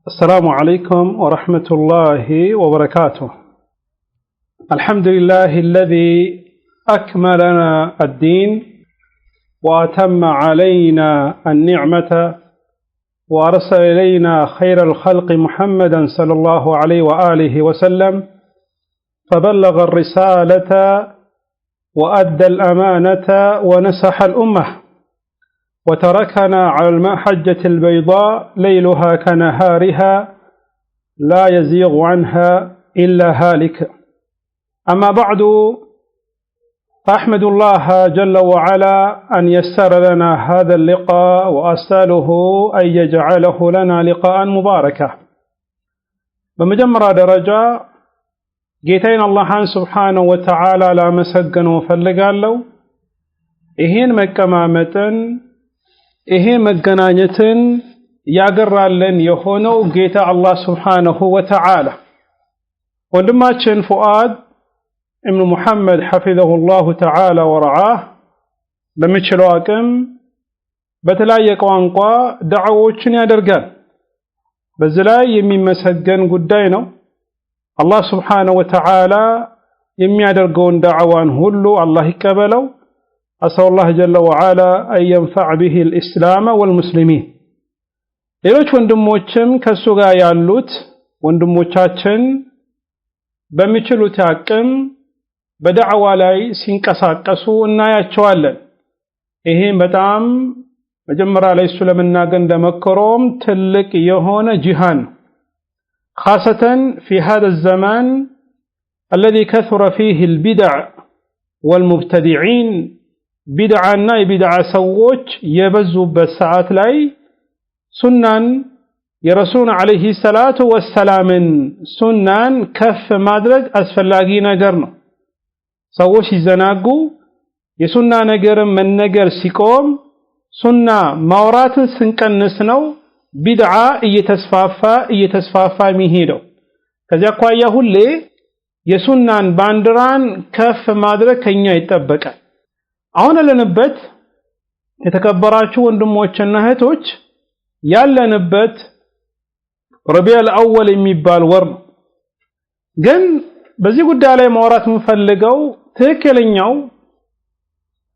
السلام عليكم ورحمة الله وبركاته. الحمد لله الذي أكمل لنا الدين وأتم علينا النعمة وأرسل إلينا خير الخلق محمدا صلى الله عليه وآله وسلم فبلغ الرسالة وأدى الأمانة ونصح الأمة وتركنا على المحجة البيضاء ليلها كنهارها لا يزيغ عنها إلا هالك. أما بعد فأحمد الله جل وعلا أن يسر لنا هذا اللقاء وأسأله أن يجعله لنا لقاء مباركا. بمجمرة درجة جيتين الله سبحانه وتعالى لا مسجن وفلقال له إهين مكمامة ይሄ መገናኘትን ያገራለን የሆነው ጌታ አላህ Subhanahu Wa Ta'ala ወንድማችን ፉአድ ኢብኑ ሙሐመድ حفظه الله تعالى ورعاه በሚችለው አቅም በተለያየ ቋንቋ ዳዕዋዎችን ያደርጋል። በዚህ ላይ የሚመሰገን ጉዳይ ነው። አላህ Subhanahu Wa Ta'ala የሚያደርገውን ዳዕዋን ሁሉ አላህ ይቀበለው። أسأل الله جل وعلا أن ينفع به الإسلام والمسلمين. ሌሎች ወንድሞችም ከሱ ጋር ያሉት ወንድሞቻችን በሚችሉት አቅም በዳዕዋ ላይ ሲንቀሳቀሱ እናያቸዋለን። ይሄ በጣም መጀመሪያ ላይ እሱ ለመናገር እንደመከረውም ትልቅ የሆነ ጂሃድ خاصة في هذا الزمان الذي كثر فيه البدع والمبتدعين ቢድዓና የቢድዓ ሰዎች የበዙበት ሰዓት ላይ ሱናን የረሱል አለይሂ ሰላቱ ወሰላምን ሱናን ከፍ ማድረግ አስፈላጊ ነገር ነው። ሰዎች ሲዘናጉ የሱና ነገር መነገር ሲቆም ሱና ማውራትን ስንቀንስ ነው ቢድዓ እየተስፋፋ የሚሄደው። ከዚያ አኳያ ሁሌ የሱናን ባንዲራን ከፍ ማድረግ ከኛ ይጠበቃል። አሁን ያለንበት የተከበራችሁ ወንድሞችና እህቶች ያለንበት ረቢዑል አወል የሚባል ወር ነው። ግን በዚህ ጉዳይ ላይ ማውራት የምፈልገው ትክክለኛው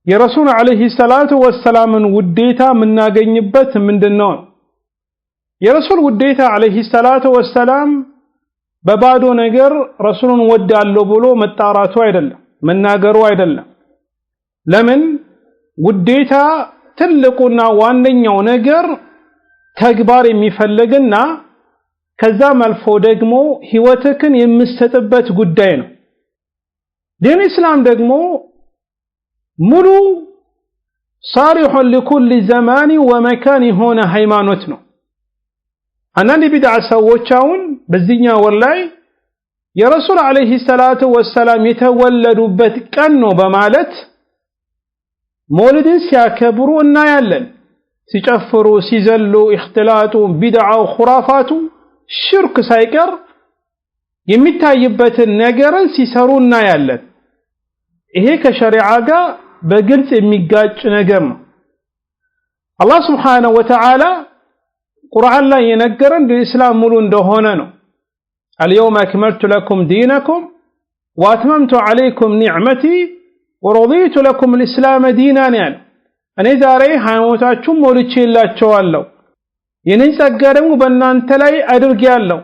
የረሱል አለይሂ ሰላቱ ወሰላምን ውዴታ የምናገኝበት ምንድነው? የረሱል ውዴታ አለይሂ ሰላቱ ወሰላም በባዶ ነገር ረሱሉን ወዳለው ብሎ መጣራቱ አይደለም፣ መናገሩ አይደለም። ለምን ውዴታ ትልቁና ዋነኛው ነገር ተግባር የሚፈልግና ከዛም አልፎ ደግሞ ህይወትክን የምትሰጥበት ጉዳይ ነው። ዲን እስላም ደግሞ ሙሉ صالح لكل زمان ومكان የሆነ ሃይማኖት ነው። አንዳንድ ቢድዓ ሰዎች አሁን በዚህኛው ወር ላይ የረሱል አለይሂ ሰላቱ ወሰላም የተወለዱበት ቀን ነው በማለት መውሊድን ሲያከብሩ እናያለን። ሲጨፍሩ፣ ሲዘሉ፣ እክትላጡ፣ ቢድዓው፣ ኹራፋቱ፣ ሽርክ ሳይቀር የሚታይበትን ነገርን ሲሰሩ እናያለን። ይሄ ከሸሪዓ ጋር በግልጽ የሚጋጭ ነገር ነው። አላህ Subhanahu Wa Ta'ala ቁርአን ላይ የነገረን እስላም ሙሉ እንደሆነ ነው። اليوم أكملت لكم دينكم وأتممت عليكم نعمتي ورضيت لكم الإسلام دينا يعني أنا ዛሬ ሃይማኖታችሁን ሞልቼላችኋለሁ የኔን ጸጋ ደግሞ በእናንተ ላይ አድርጌያለሁ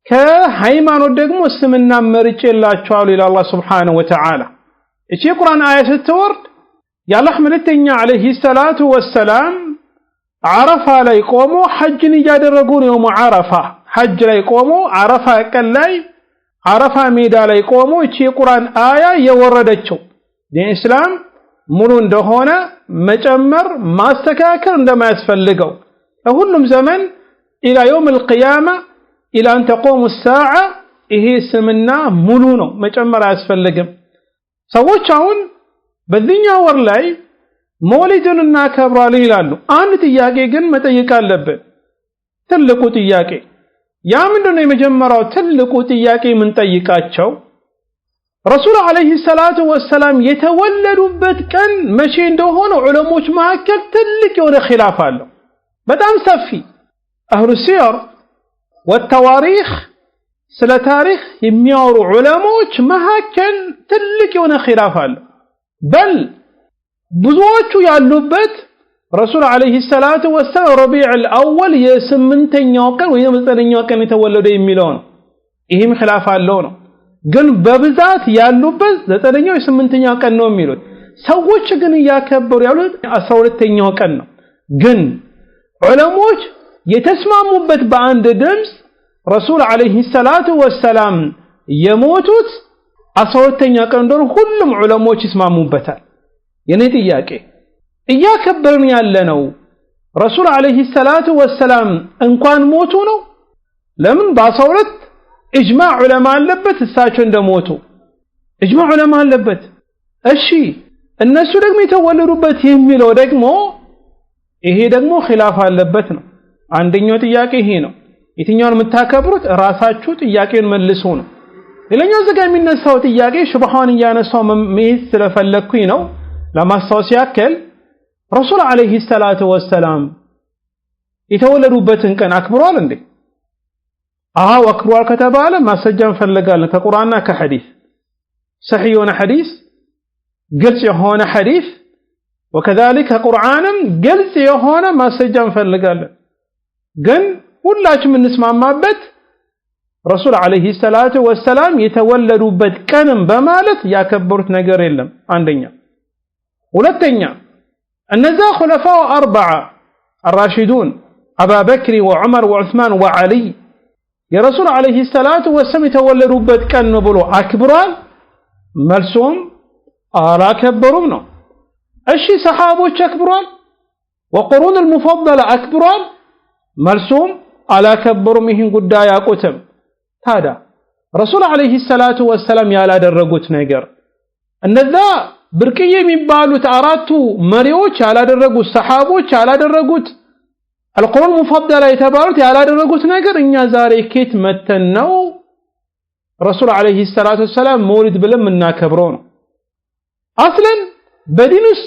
ከሃይማኖት ደግሞ እስልምና መርጬላችኋለሁ ይላል አላህ Subhanahu Wa Ta'ala። እቺ ቁርአን አያ ስትወርድ የአላህ መልእክተኛ አለይሂ ሰላቱ ወሰላም አረፋ ላይ ቆሞ ሐጅን እያደረጉ ነው። ሙዓረፋ ሐጅ ላይ ቆሞ አረፋ ቀን ላይ አረፋ ሜዳ ላይ ቆሞ እቺ ቁርአን አያ የወረደችው ዲን እስላም ሙሉ እንደሆነ መጨመር ማስተካከል እንደማያስፈልገው ለሁሉም ዘመን ኢላ يوم القيامه ኢላ ان تقوم الساعه ይሄ ስምና ሙሉ ነው መጨመር አያስፈልግም። ሰዎች አሁን በዚህኛው ወር ላይ መውሊድን እናከብራለን ይላሉ። አንድ ጥያቄ ግን መጠየቅ አለብን። ትልቁ ጥያቄ ያ ምንድነው? የመጀመሪያው ትልቁ ጥያቄ ምን ጠይቃቸው ረሱል አለይሂ ሰላቱ ወሰላም የተወለዱበት ቀን መቼ እንደሆነ ዑለሞች መካከል ትልቅ የሆነ ኺላፍ አለው፣ በጣም ሰፊ። አህሉ ሲር والتواريخ ስለ ታሪክ የሚያወሩ ዑለሞች መሐከል ትልቅ የሆነ ኺላፍ አለ በል ብዙዎቹ ያሉበት ረሱል አለይሂ ሰላቱ ወሰለም ረቢዕ አልአወል የ8ኛው ቀን ወይ የ9ኛው ቀን የተወለደ የሚለው ነው ይሄም ኺላፍ አለው ነው ግን በብዛት ያሉበት 9ኛው የ8ኛው ቀን ነው የሚሉት ሰዎች ግን ያከበሩ ያሉት 12ኛው ቀን ነው ግን ዑለሞች የተስማሙበት በአንድ ድምጽ ረሱል አለይሂ ሰላቱ ወሰለም የሞቱት 12ኛ ቀን እንደሆነ ሁሉም ዑለሞች ይስማሙበታል የኔ ጥያቄ እያከበርን ያለነው ረሱል አለይሂ ሰላቱ ወሰለም እንኳን ሞቱ ነው ለምን በ12 ኢጅማዕ ዑለማ አለበት እሳቸው እንደሞቱ ኢጅማዕ ዑለማ አለበት እሺ እነሱ ደግሞ የተወለዱበት የሚለው ደግሞ ይሄ ደግሞ ኺላፍ አለበት ነው አንደኛው ጥያቄ ይሄ ነው የትኛውን የምታከብሩት ራሳችሁ ጥያቄን መልሱ ነው ሌላኛው ዘጋ የሚነሳው ጥያቄ ሹብሃን ያነሳው መሄድ ስለፈለኩኝ ነው ለማስታወስ ያክል ረሱል አለይሂ ሰላቱ ወሰለም የተወለዱበትን ቀን አክብሯል እንዴ አዎ አክብሯል ከተባለ ማስረጃ እንፈልጋለን ከቁርአንና ከሐዲስ صحيح የሆነ ሐዲስ ግልጽ የሆነ ሐዲስ وكذلك ቁርአንም ግልጽ የሆነ ማስረጃ እንፈልጋለን ግን ሁላችንም እንስማማበት ረሱል አለይሂ ሰላቱ ወሰለም የተወለዱበት ቀንም በማለት ያከበሩት ነገር የለም አንደኛ ሁለተኛ እነዛ ኹለፋው አርባዓ الراشدون أبا بكر وعمر وعثمان وعلي የረሱል አለይሂ ሰላቱ ወሰለም የተወለዱበት ቀን ነው ብሎ አክብሯል መልሱም አላከበሩም ነው እሺ ሰሃቦች አክብሯል وقرون المفضله አክብሯል መልሱም አላከበሩም ይህን ጉዳይ ያቆተም ታዲያ ረሱል አለይሂ ሰላቱ ወሰለም ያላደረጉት ነገር እነዛ ብርቅዬ የሚባሉት አራቱ መሪዎች ያላደረጉት ሰሃቦች ያላደረጉት القرون المفضله የተባሉት ያላደረጉት ነገር እኛ ዛሬ ከየት መተን ነው ረሱል አለይሂ ሰላቱ ወሰለም መውሊድ ብለን እናከብረው ነው አስለን በዲኑስ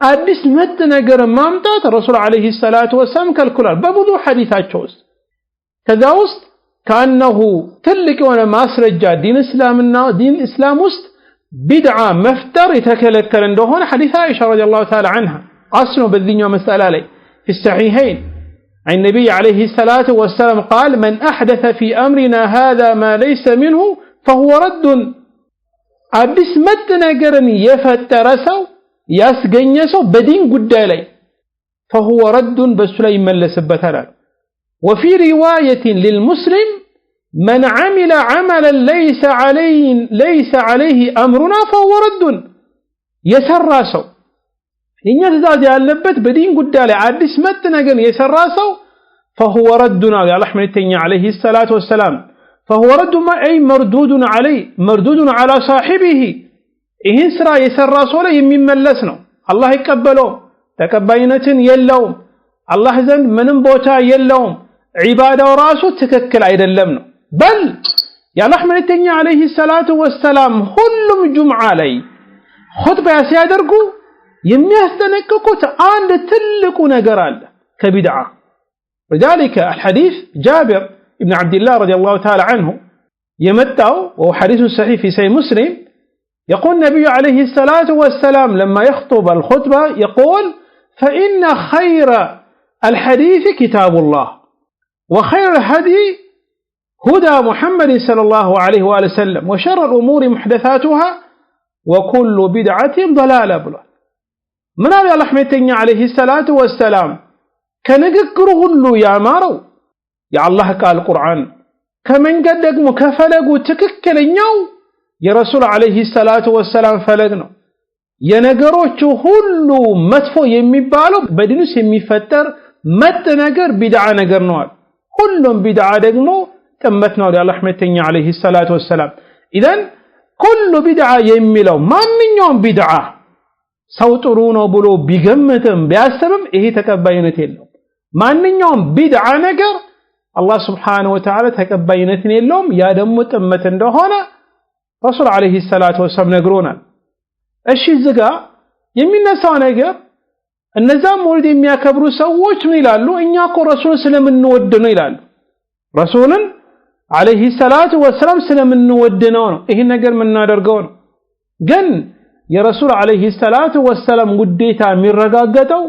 አዲስ መጥ ነገር ማምጣት ረሱል አለይሂ ሰላቱ ወሰለም ከልክሏል በብዙ ሐዲሳቸው ውስጥ ከዛ ውስጥ ካነሁ ትልቅ የሆነ ማስረጃ ዲን እስላም ውስጥ ቢድዓ መፍጠር የተከለከለ እንደሆነ ሐዲስ አይሻ ረዲየላሁ ተዓላ عنها አስኖ በዚህኛው መስአላ ላይ في الصحيحين عن النبي عليه الصلاة والسلام قال من أحدث في أمرنا هذا ما ليس منه فهو رد አዲስ መጥ ነገርን የፈጠረ ሰው ያስገኘ ሰው በዲን ጉዳይ ላይ فهو رد በሱ ላይ ይመለስበታል وفي رواية للمسلم من عمل عملا ليس عليه أمرنا فهو رد የሰራ ሰው የኛ ትእዛዝ ያለበት በዲን ጉዳይ ላይ አዲስ መጥ ነገር የሰራ ሰው فهو رد يا رحمتنا عليه الصلاة والسلام فهو رد ما أي مردود على صاحبه ይህን ስራ የሰራ ሰው ላይ የሚመለስ ነው አላህ ይቀበለው ተቀባይነትን የለውም አላህ ዘንድ ምንም ቦታ የለውም ዒባዳው ራሱ ትክክል አይደለም ነው በል ያ ረህመተኛ አለይሂ ሰላቱ ወሰላም ሁሉም ጁምዓ ላይ ኹጥባ ሲያደርጉ የሚያስጠነቅቁት አንድ ትልቁ ነገር አለ ከቢድዓ وذلك الحديث جابر ابن عبد الله رضي الله تعالى عنه يمتعه وهو حديث صحيح في صحيح مسلم يقول النبي عليه الصلاة والسلام لما يخطب الخطبة يقول فإن خير الحديث كتاب الله وخير الهدي هدى محمد صلى الله عليه وآله وسلم وشر الأمور محدثاتها وكل بدعة ضلالة بلا من أبي رحمتنا عليه الصلاة والسلام كنذكره له يا مارو يا الله قال القرآن كمن قدق مكفلق وتككل النيو يا رسول عليه الصلاة والسلام فلقنا የነገሮቹ ሁሉ መጥፎ የሚባለው በዲኑስ የሚፈጠር መጥ ነገር ቢድዓ ነገር ነው ሁሉም ቢድዓ ደግሞ ጥመት ነው ያለ ረህመተኛ አለይሂ ሰላቱ ወሰለም ኢዘን ኩሉ ቢድዓ የሚለው ማንኛውም ቢድዓ ሰው ጥሩ ነው ብሎ ቢገምትም ቢያስብም ይሄ ተቀባይነት የለውም ማንኛውም ቢድዓ ነገር አላህ Subhanahu Wa Ta'ala ተቀባይነትን የለውም ያ ደግሞ ጥመት እንደሆነ ረሱል አለይሂ ሰላቱ ወሰለም ነግሮናል እሺ ዝጋ የሚነሳው ነገር እነዛ መውሊድ የሚያከብሩ ሰዎች ምን ይላሉ እኛ እኮ ረሱል ስለምንወድ ነው ይላሉ ረሱልን አለይሂ ሰላቱ ወሰለም ስለምንወድነው ነው ይሄን ነገር የምናደርገው ነው ግን የረሱል አለይሂ ሰላቱ ወሰለም ውዴታ የሚረጋገጠው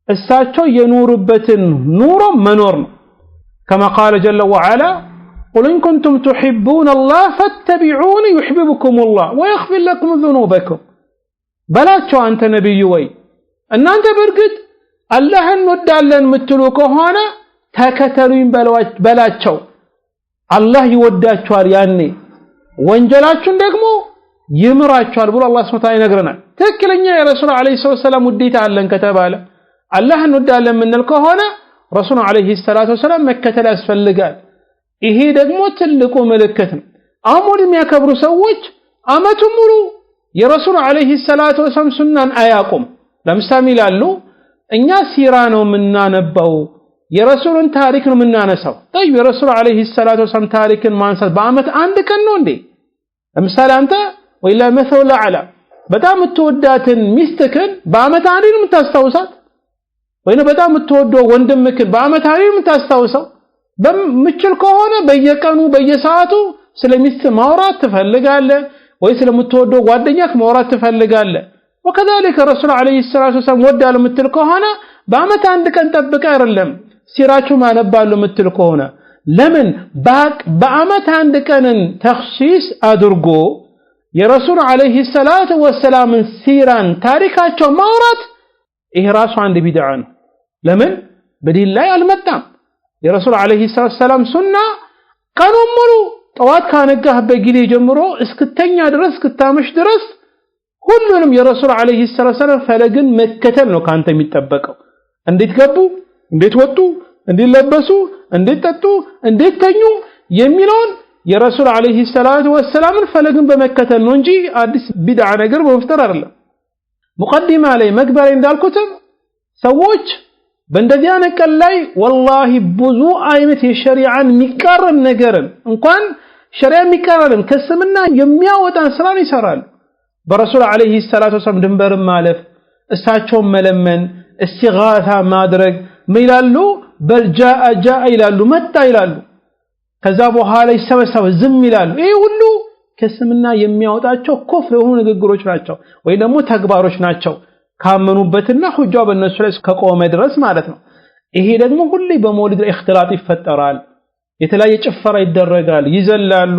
እሳቸው የኖሩበትን ኑሮ መኖር ነው كما قال جل وعلا قل إن كنتم تحبون الله فاتبعوني يحببكم الله ويغفر لكم ذنوبكم بلاتشو أنت نبي وي أن أنت برقد الله نودالن متلوك هنا تكترين بلاتشو الله يوداتشو يعني وانجلاتشو دقمو يمراتشو بقول الله سبحانه وتعالى نقرنا تكلني يا رسول عليه الصلاة والسلام وديت علن كتباله الله نودالن من الكهنة رسول عليه الصلاة والسلام مكة الأسفل ይሄ ደግሞ ትልቁ ምልክት ነው አሞድ የሚያከብሩ ሰዎች አመቱ ሙሉ የረሱል አለይሂ ሰላቱ ወሰለም ሱናን አያቁም ለምሳሌ ይላሉ እኛ ሲራ ነው የምናነበው የረሱልን ታሪክ ነው የምናነሳው طيب የረሱል አለይሂ ሰላቱ ወሰለም ታሪክን ማንሳት በአመት አንድ ቀን ነው እንዴ ለምሳሌ አንተ ወይላ መሰለ አላ በጣም ተወዳትን ሚስትክን በአመት አንድ ነው የምታስታውሳት ወይኔ በጣም ተወደው ወንድምክን በአመት አንድ ነው የምታስታውሰው በምችል ከሆነ በየቀኑ በየሰዓቱ ስለሚስት ማውራት ትፈልጋለህ ወይ ስለምትወደው ጓደኛክ ማውራት ትፈልጋለህ وكذلك الرسول عليه الصلاه والسلام ወዳለ ምትል ከሆነ በአመት አንድ ቀን ጠብቀ አይደለም ሲራቹ ማነባሉ ምትል ከሆነ ለምን በአመት አንድ ቀንን ተخصيص አድርጎ የረሱል عليه الصلاه والسلام ሲራን ታሪካቸው ማውራት ይሄ ራሱ አንድ ቢድዓ ነው ለምን በዲን ላይ አልመጣም የረሱል አለይሂ ሰላም ሱና ቀኑን ሙሉ ጠዋት ካነጋህበት ጊዜ ጀምሮ እስክተኛ ድረስ እስክታመሽ ድረስ ሁሉንም የረሱል አለይሂ ሰላም ፈለግን መከተል ነው ካንተ የሚጠበቀው እንዴት ገቡ እንዴት ወጡ እንዴት ለበሱ እንዴት ጠጡ እንዴት ተኙ የሚለውን የረሱል አለይሂ ሰላም ፈለግን በመከተል ነው እንጂ አዲስ ቢድዓ ነገር በመፍጠር አይደለም ሙቀዲማ ላይ መግቢያ እንዳልኩትም ሰዎች በእንደዚህ አነቀል ላይ ወላሂ ብዙ አይነት የሸሪዓን የሚቃረን ነገርን እንኳን ሸሪዓ የሚቃረን ከስምና የሚያወጣን ስራን ይሰራል በረሱል አለይሂ ሰላቱ ወሰለም ድንበር ማለፍ እሳቸው መለመን እስቲጋታ ማድረግ ይላሉ በልጃአ ይላሉ መጣ ይላሉ ከዛ በኋላ ይሰበሰብ ዝም ይላሉ ይሄ ሁሉ ከስምና የሚያወጣቸው ኩፍር የሆኑ ንግግሮች ናቸው ወይ ደግሞ ተግባሮች ናቸው ካመኑበትና ሁጃው በእነሱ ላይ ከቆመ ድረስ ማለት ነው ይሄ ደግሞ ሁሌ በመውሊድ እክትላጥ ይፈጠራል የተለያየ ጭፈራ ይደረጋል ይዘላሉ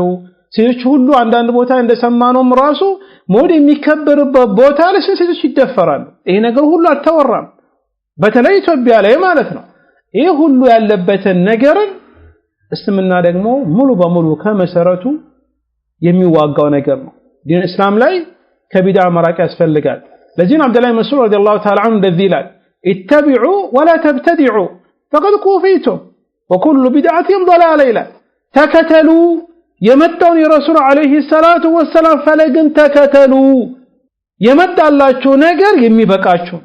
ሴቶች ሁሉ አንዳንድ ቦታ እንደሰማነውም ራሱ ሞድ የሚከበርበት ቦታ ላይ ሴቶች ይደፈራሉ ይሄ ነገር ሁሉ አልተወራም በተለይ ኢትዮጵያ ላይ ማለት ነው ይሄ ሁሉ ያለበትን ነገርን እስልምና ደግሞ ሙሉ በሙሉ ከመሰረቱ የሚዋጋው ነገር ነው ዲን እስላም ላይ ከቢድዓ መራቅ ያስፈልጋል لذين عبد الله مسعود رضي الله تعالى عنه الذيلال اتبعوا ولا تبتدعوا فقد كوفيتم وكل بدعة ضلالة تكتلوا يمدون رسول عليه الصلاة والسلام فلقن تكتلوا يمد الله شو نقر يمي بكاشو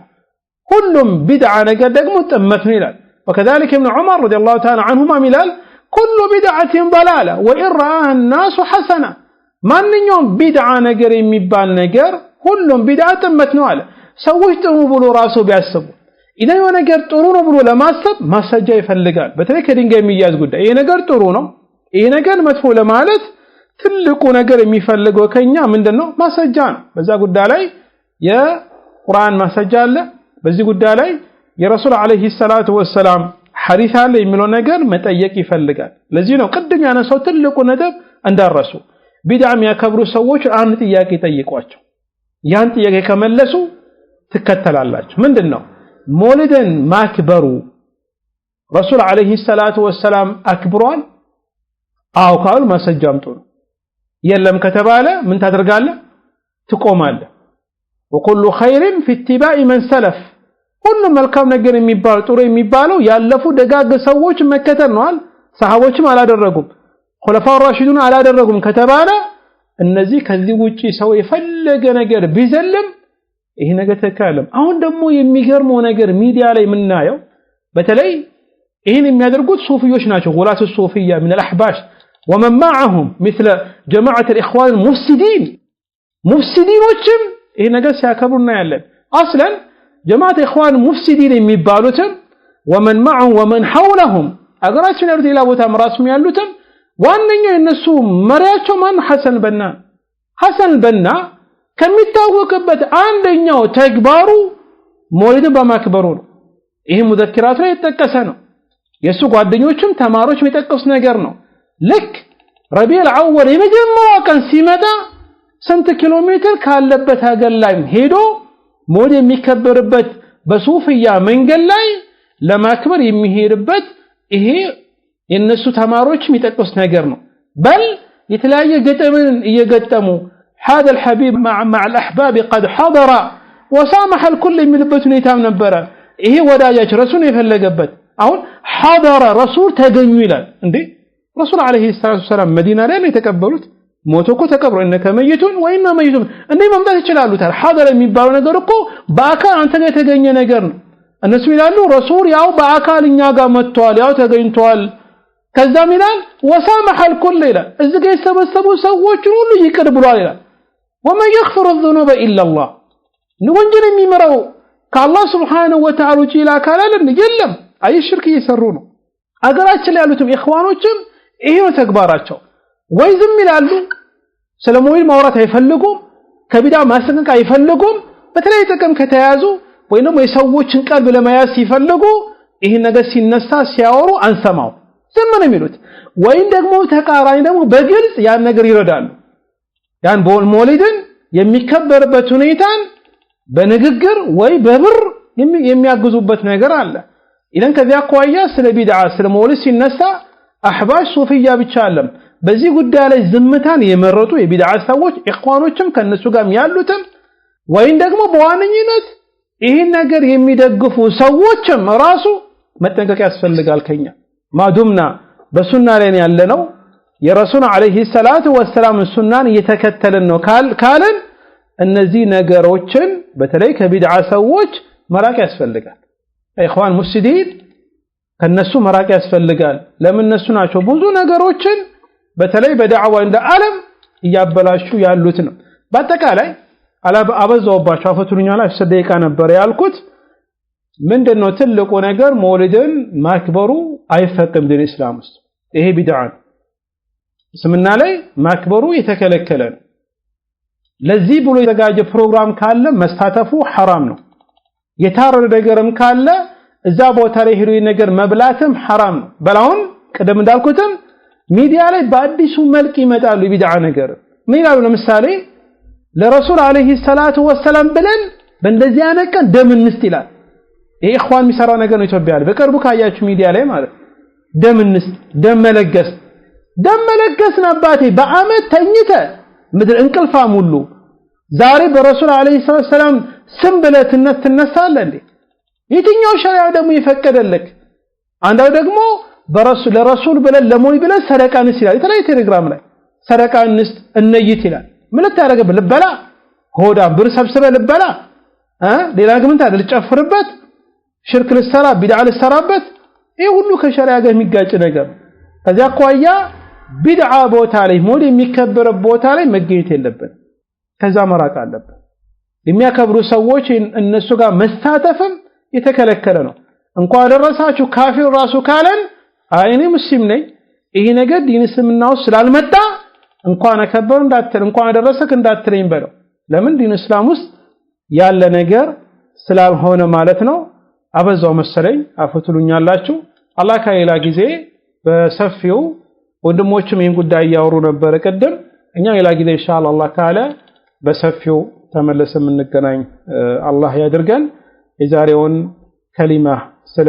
كلهم بدعة نقر دقمت أمتني لال وكذلك ابن عمر رضي الله تعالى عنهما ملال كل بدعة ضلالة وإن رآها الناس حسنة من يوم بدعة نقر يمي بال نقر ሁሉም ቢድዓ ተመት ነው አለ ሰዎች ጥሩ ብሎ ራሱ ቢያስቡ ኢላ የሆነ ነገር ጥሩ ነው ብሎ ለማሰብ ማስረጃ ይፈልጋል በተለይ ከድንጋይ የሚያዝ ጉዳይ ይሄ ነገር ጥሩ ነው ይሄ ነገር መጥፎ ለማለት ትልቁ ነገር የሚፈልገው ከኛ ምንድነው ማስረጃ ነው በዛ ጉዳይ ላይ የቁርአን ማስረጃ አለ በዚህ ጉዳይ ላይ የረሱል አለይሂ ሰላቱ ወሰለም ሐዲስ አለ የሚለው ነገር መጠየቅ ይፈልጋል ለዚህ ነው ቅድም ያነሳው ትልቁ ነጥብ እንዳረሱ ቢድዓ የሚያከብሩ ሰዎች አንድ ጥያቄ ጠይቋቸው ያን ጥያቄ ከመለሱ ትከተላላችሁ ምንድነው ሞሊድን ማክበሩ ረሱል አለይሂ ሰላቱ ወሰለም አክብሯል አው ካሉ ማስረጃምጡ የለም ከተባለ ምን ታደርጋለህ ትቆማለህ وكل خير في اتباع من سلف ሁሉ መልካም ነገር የሚባል ጥሩ የሚባለው ያለፉ ደጋግ ሰዎች መከተል ነውል ሰሃቦችም አላደረጉም ኹለፋው ራሺዱን አላደረጉም ከተባለ እነዚህ ከዚህ ውጪ ሰው የፈለገ ነገር ቢዘልም ይሄ ነገር ተካለም አሁን ደግሞ የሚገርመው ነገር ሚዲያ ላይ ምናየው በተለይ ይሄን የሚያደርጉት ሱፊዮች ናቸው ወላቱ ሱፊያ من الاحباش ومن معهم مثل جماعه الاخوان المفسدين مفسدينዎችም ይሄ ነገር ሲያከብሩና ያለን اصلا جماعه الاخوان المفسدين የሚባሉትም ومن معهم ومن حولهم አገራችን ያሉት ሌላ ቦታ ራስም ያሉትም ዋነኛው የነሱ መሪያቸው ማን ሐሰን በና ከሚታወቅበት አንደኛው ተግባሩ መውሊድን በማክበሩ ነው። ይሄ ሙዘኪራት ላይ የተጠቀሰ ነው። የሱ ጓደኞችም ተማሪዎች የሚጠቀሱት ነገር ነው። ልክ ረቢዑል አወል የመጀመሪያው ቀን ሲመጣ ስንት ኪሎ ሜትር ካለበት ሀገር ላይ ሄዶ መውሊድ የሚከበርበት በሱፍያ መንገድ ላይ ለማክበር የሚሄድበት ይሄ የነሱ ተማሪዎች የሚጠቀሱት ነገር ነው። በል የተለያየ ገጠምን እየገጠሙ هذا الحبيب مع الأحباب قد حضر وسامح الكل የሚልበት ሁኔታም ነበረ። ይሄ ወዳጃቸው ረሱል የፈለገበት አሁን حضر ረሱል ተገኙ ይላል እንዴ ረሱል አለይሂ ሰላም መዲና ላይ የተቀበሉት ሞቶኮ ተቀብሮ እነከ መይቱን ወይና መይቱን እንዴ መምጣት ይችላሉ። ታዲያ حضر የሚባለው ነገር እኮ በአካል አንተ ጋር የተገኘ ነገር ነው። እነሱ ይላሉ ረሱል ያው በአካል እኛ ጋር መጥቷል ያው ተገኝቷል። ከዛም ይላል وسامح الكل ይላል እዚህ ጋር የተሰበሰቡ ሰዎች ሁሉ ይቅር ብሏል ይላል። وما يغفر الذنوب إلا الله ወንጀል የሚመራው ከአላህ Subhanahu Wa Ta'ala ውጪ ካላለን የለም። አይ ሽርክ እየሰሩ ነው። አገራችን ላይ ያሉትም ኢኽዋኖችም ይሄው ተግባራቸው ወይ ዝም ይላሉ፣ ስለ መውሊድ ማውራት አይፈልጉም፣ ከቢዳ ማስጠንቀቅ አይፈልጉም። በተለይ ጥቅም ከተያዙ ወይ ደግሞ የሰዎችን ቀልብ ለመያዝ ሲፈልጉ ይሄ ነገር ሲነሳ ሲያወሩ አንሰማው ዝም ነው የሚሉት። ወይም ደግሞ ተቃራኒ ደግሞ በግልጽ ያን ነገር ይረዳሉ። ያን መውሊድን የሚከበርበት ሁኔታን በንግግር ወይ በብር የሚያግዙበት ነገር አለ። ኢለን ከዚያ አኳያ ስለ ቢድዓ ስለ መውሊድ ሲነሳ አህባሽ ሱፊያ ብቻ አይደለም በዚህ ጉዳይ ላይ ዝምታን የመረጡ የቢድዓ ሰዎች ኢኽዋኖችም ከነሱ ጋር ያሉትም ወይም ደግሞ በዋነኝነት ይሄን ነገር የሚደግፉ ሰዎችም ራሱ መጠንቀቅ ያስፈልጋል። ከኛ ማዱምና በሱና ላይ ያለነው የረሱል አለይሂ ሰላቱ ወሰላም ሱናን እየተከተልን ነው ካልን እነዚህ ነገሮችን በተለይ ከቢድዓ ሰዎች መራቅ ያስፈልጋል። ኢኽዋን ሙስሊሚን ከነሱ መራቅ ያስፈልጋል። ለምን እነሱ ናቸው ብዙ ነገሮችን በተለይ በዳዕዋ እንደ ዓለም እያበላሹ ያሉት ነው። በአጠቃላይ አበዛውባቸው አፈቱኛላ 10 ደቂቃ ነበር ያልኩት። ምንድነው ትልቁ ነገር መውሊድን ማክበሩ አይፈቅድም ዲን እስላም ውስጥ። ይሄ ቢድዓ ነው። እስምና ላይ ማክበሩ የተከለከለ ነው። ለዚህ ብሎ የተዘጋጀ ፕሮግራም ካለ መሳተፉ ሐራም ነው። የታረደ ነገርም ካለ እዛ ቦታ ላይ ሄዶ ነገር መብላትም ሐራም ነው። በላውን ቀደም እንዳልኩትም ሚዲያ ላይ በአዲሱ መልክ ይመጣሉ የቢድዓ ነገር። ምን ይላሉ? ለምሳሌ ለረሱል አለይሂ ሰላቱ ወሰላም ብለን በእንደዚህ ያነቀን ደም እንስት ይላል። ይሄ ኢኽዋን የሚሰራው ነገር ነው። ኢትዮጵያ ላይ በቅርቡ ካያችሁ ሚዲያ ላይ ማለት ደም እንስት ደም መለገስ አባቴ በአመት ተኝተ ምድር እንቅልፋም ሁሉ ዛሬ በረሱል አለይሂ ሰላም ስም ብለህ ትነሳለህ እንዴ? የትኛው ሸሪዓ ደግሞ ይፈቀደልክ? አንዳው ደግሞ ለረሱል ብለን ለመውሊድ ብለን ሰደቃ እንስት ይላል። የተለያየ ቴሌግራም ላይ ሰደቃ እንስት እነይት ይላል። ምን ልታደርግበት? ልበላ ሆዳ ብር ሰብስበህ ልበላ ሌላ ግን ታዲያ ልጨፍርበት ሽርክ ልሰራ ቢድዓ ልሰራበት? ይሄ ሁሉ ከሸሪዓ ጋር የሚጋጭ ነገር። ከዚያ አኳያ ቢድዓ ቦታ ላይ መውሊድ የሚከበር ቦታ ላይ መገኘት የለብን። ከዛ መራቅ አለብን። የሚያከብሩ ሰዎች እነሱ ጋር መሳተፍም የተከለከለ ነው። እንኳን ደረሳችሁ ካፊር ራሱ ካለን አይኔ ሙስሊም ነኝ ይሄ ነገር ዲን እስልምናው ስላልመጣ እንኳን አከበሩ እንዳትል እንኳን ደረሰክ እንዳትለኝ በለው። ለምን ዲን እስላም ውስጥ ያለ ነገር ስላልሆነ ማለት ነው። አበዛው መሰለኝ አፈቱሉኛላችሁ። አላህ ከሌላ ጊዜ በሰፊው ወንድሞችም ይሄን ጉዳይ ያወሩ ነበር ቀደም። እኛ ሌላ ጊዜ ኢንሻአላህ አላህ ካለ በሰፊው ተመለሰን እንገናኝ አላህ ያድርገን። የዛሬውን ከሊማ ስለ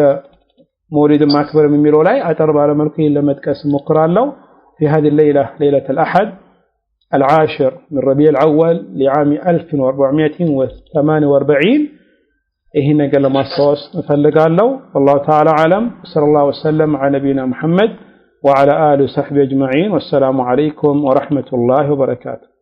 መውሊድ ማክበር የሚለው ላይ አጠር ባለ መልኩ ለመጥቀስ ሞክራለሁ። في هذه الليلة ليلة الأحد العاشر من ربيع الأول لعام 1448 هنا قال ما الصوص نفلقاله والله تعالى أعلم. صلى الله وسلم على نبينا محمد وعلى آله وصحبه أجمعين والسلام عليكم ورحمة الله وبركاته.